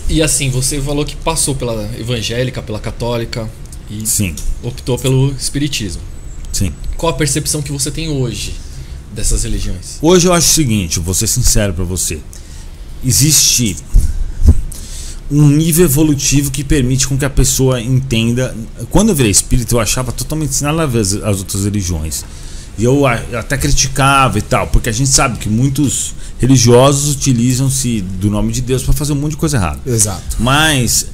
E assim, você falou que passou pela evangélica, pela católica e Sim. optou pelo espiritismo. Sim. Qual a percepção que você tem hoje dessas religiões? Hoje eu acho o seguinte, vou ser sincero pra você. Existe um nível evolutivo que permite com que a pessoa entenda. Quando eu virei espírita, eu achava totalmente nada a ver as outras religiões. E eu até criticava e tal, porque a gente sabe que muitos religiosos utilizam-se do nome de Deus para fazer um monte de coisa errada. Exato. Mas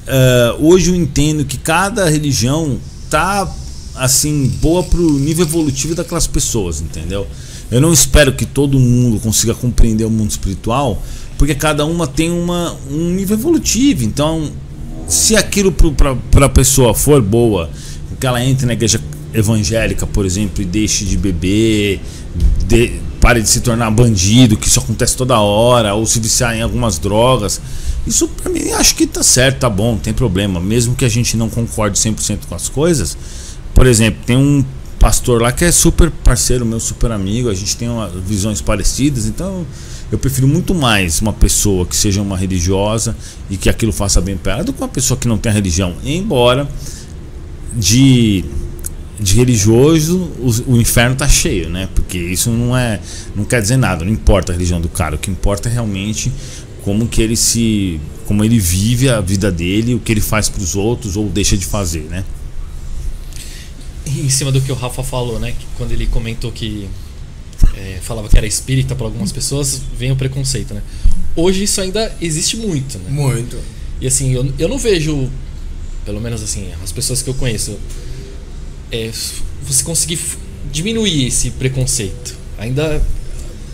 hoje eu entendo que cada religião tá assim boa pro nível evolutivo daquelas pessoas, entendeu? Eu não espero que todo mundo consiga compreender o mundo espiritual, porque cada uma tem um nível evolutivo. Então, se aquilo para a pessoa for boa, que ela entre na igreja evangélica, por exemplo, e deixe de beber, pare de se tornar bandido, que isso acontece toda hora, ou se viciar em algumas drogas, isso pra mim acho que tá certo, tá bom, não tem problema, mesmo que a gente não concorde 100% com as coisas. Por exemplo, tem um pastor lá que é super parceiro meu, super amigo, a gente tem visões parecidas, então eu prefiro muito mais uma pessoa que seja uma religiosa e que aquilo faça bem para ela do que uma pessoa que não tem religião, embora de religioso o inferno tá cheio, né? Porque isso não quer dizer nada, não importa a religião do cara, o que importa é realmente como ele vive a vida dele, o que ele faz para os outros ou deixa de fazer, né? Em cima do que o Rafa falou, né? Que quando ele comentou que falava que era espírita para algumas pessoas, vem o preconceito, né? Hoje isso ainda existe muito, né? Muito. E assim, eu não vejo, pelo menos assim, as pessoas que eu conheço, você conseguir diminuir esse preconceito. Ainda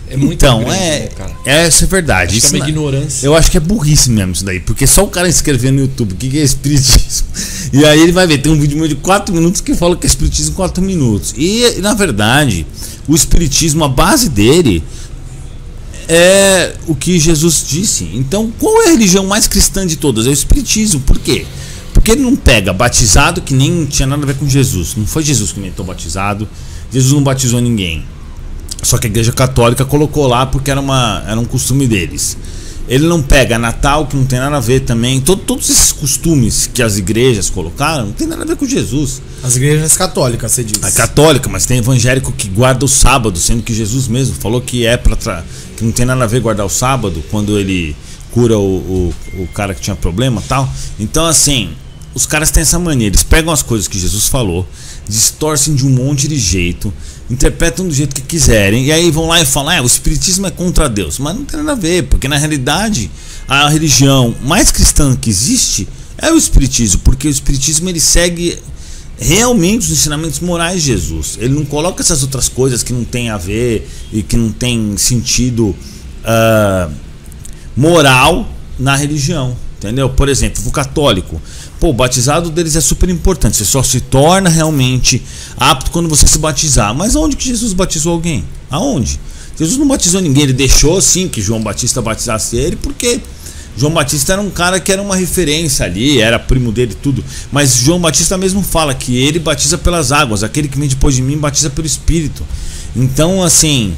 é muito então, grande, né, cara? Essa é verdade. Acho que é uma ignorância. Eu acho que é burrice mesmo isso daí, porque só o cara escrever no YouTube o que é espiritismo, e aí ele vai ver, tem um vídeo meu de 4 minutos que fala que é espiritismo em 4 minutos. E na verdade, o espiritismo, a base dele é o que Jesus disse. Então, qual é a religião mais cristã de todas? É o espiritismo. Por quê? Porque ele não pega batizado, que nem tinha nada a ver com Jesus. Não foi Jesus que inventou batizado. Jesus não batizou ninguém. Só que a igreja católica colocou lá porque era um costume deles. Ele não pega Natal, que não tem nada a ver também. Todos esses costumes que as igrejas colocaram não tem nada a ver com Jesus. As igrejas católicas, você diz. A católica, mas tem evangélico que guarda o sábado, sendo que Jesus mesmo falou que que não tem nada a ver guardar o sábado, quando ele cura o cara que tinha problema e tal. Então assim, os caras têm essa mania, eles pegam as coisas que Jesus falou, distorcem de um monte de jeito, interpretam do jeito que quiserem, e aí vão lá e falam, o espiritismo é contra Deus. Mas não tem nada a ver, porque na realidade a religião mais cristã que existe é o espiritismo, porque o espiritismo ele segue realmente os ensinamentos morais de Jesus. Ele não coloca essas outras coisas que não tem a ver e que não tem sentido moral na religião, entendeu? Por exemplo, o católico, o batizado deles é super importante, você só se torna realmente apto quando você se batizar. Mas aonde que Jesus batizou alguém? Aonde? Jesus não batizou ninguém, ele deixou sim que João Batista batizasse ele, porque João Batista era um cara que era uma referência ali, era primo dele e tudo. Mas João Batista mesmo fala que ele batiza pelas águas, aquele que vem depois de mim batiza pelo Espírito. Então assim,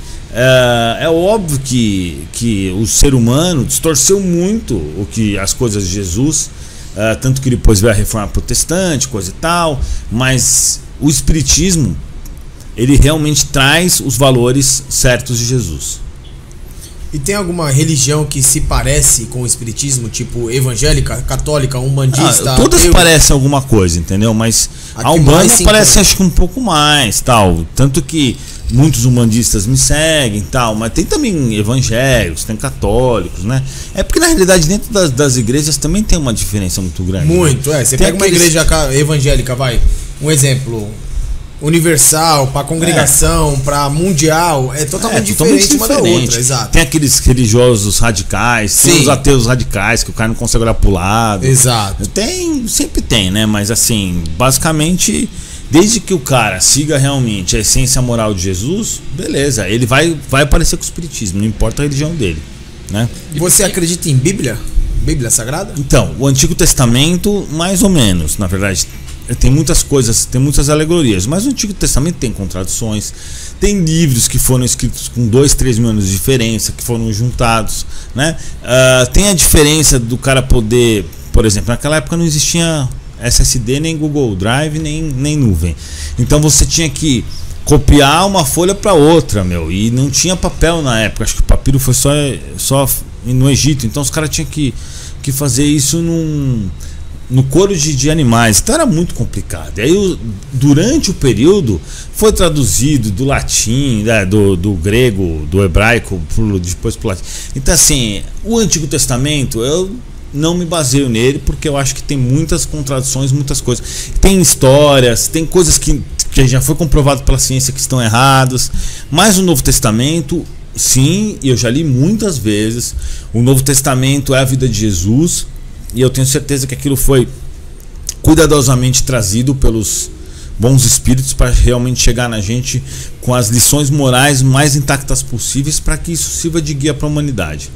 é óbvio que o ser humano distorceu muito as coisas de Jesus, tanto que depois veio a reforma protestante, coisa e tal. Mas o espiritismo, ele realmente traz os valores certos de Jesus. E tem alguma religião que se parece com o espiritismo, tipo evangélica, católica, umbandista? Todas parecem alguma coisa, entendeu? Mas a Umbanda parece, acho que um pouco mais, tal. Tanto que muitos umbandistas me seguem, tal. Mas tem também evangélicos, tem católicos, né? É porque na realidade dentro das igrejas também tem uma diferença muito grande. Muito, né? Você pega uma igreja evangélica, um exemplo, universal, para congregação, para mundial, é totalmente diferente uma da outra, exato. Tem aqueles religiosos radicais, tem os ateus radicais que o cara não consegue olhar pro lado. Exato. Sempre tem, né? Mas assim, basicamente, desde que o cara siga realmente a essência moral de Jesus, beleza, ele vai aparecer com o espiritismo, não importa a religião dele, né? E você acredita em Bíblia? Bíblia Sagrada? Então, o Antigo Testamento, mais ou menos, na verdade. tem muitas coisas, tem muitas alegorias, mas o Antigo Testamento tem contradições, tem livros que foram escritos com 2, 3 mil anos de diferença, que foram juntados, né? Tem a diferença do cara poder, por exemplo, naquela época não existia SSD, nem Google Drive, nem nuvem, então você tinha que copiar uma folha para outra, e não tinha papel na época, acho que o papiro foi só no Egito, então os caras tinham que fazer isso no couro de animais, então era muito complicado. E aí durante o período foi traduzido do latim, do grego, do hebraico, depois pro latim. Então assim, o Antigo Testamento eu não me baseio nele, porque eu acho que tem muitas contradições, muitas coisas, tem histórias, tem coisas que já foi comprovado pela ciência que estão erradas, mas o Novo Testamento, sim, eu já li muitas vezes, o Novo Testamento é a vida de Jesus, e eu tenho certeza que aquilo foi cuidadosamente trazido pelos bons espíritos para realmente chegar na gente com as lições morais mais intactas possíveis, para que isso sirva de guia para a humanidade.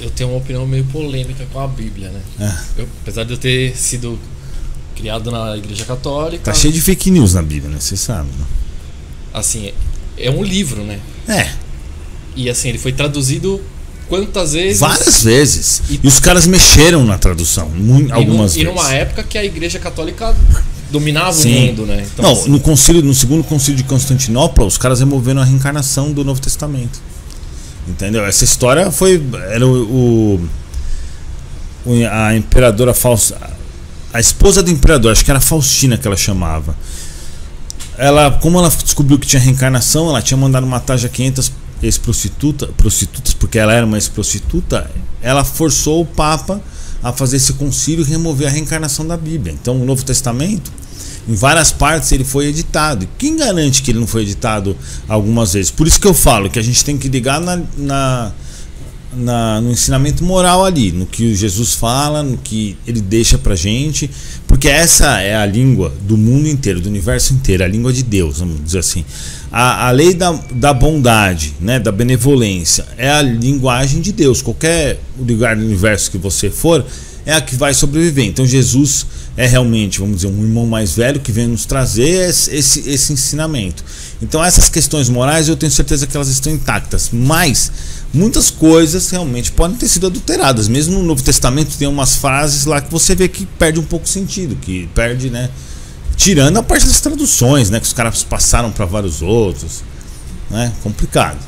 Eu tenho uma opinião meio polêmica com a Bíblia, né? Apesar de eu ter sido criado na Igreja Católica... Tá cheio de fake news na Bíblia, né? Você sabe, né? Assim, é um livro, né? E assim, ele foi traduzido quantas vezes? Várias vezes. E os caras mexeram na tradução, algumas vezes. E numa época que a Igreja Católica dominava o mundo, né? Então, não, assim, no segundo concílio de Constantinopla, os caras removeram a reencarnação do Novo Testamento. Entendeu? Essa história era a imperadora Fausta, a esposa do imperador, acho que era Faustina que ela chamava. Como ela descobriu que tinha reencarnação, ela tinha mandado matar já 500 prostitutas, porque ela era uma ex-prostituta. Ela forçou o Papa a fazer esse concílio e remover a reencarnação da Bíblia. Então o Novo Testamento, em várias partes, ele foi editado. E quem garante que ele não foi editado algumas vezes? Por isso que eu falo que a gente tem que ligar no ensinamento moral ali, no que Jesus fala, no que ele deixa pra gente, porque essa é a língua do mundo inteiro, do universo inteiro, a língua de Deus, vamos dizer assim. A lei da bondade, né, da benevolência, é a linguagem de Deus. Qualquer lugar do universo que você for, é a que vai sobreviver. Então Jesus é realmente, vamos dizer, um irmão mais velho que vem nos trazer esse ensinamento. Então essas questões morais eu tenho certeza que elas estão intactas, mas muitas coisas realmente podem ter sido adulteradas. Mesmo no Novo Testamento tem umas frases lá que você vê que perde um pouco o sentido, que perde, né? Tirando a parte das traduções, né? Que os caras passaram para vários outros, né? Complicado.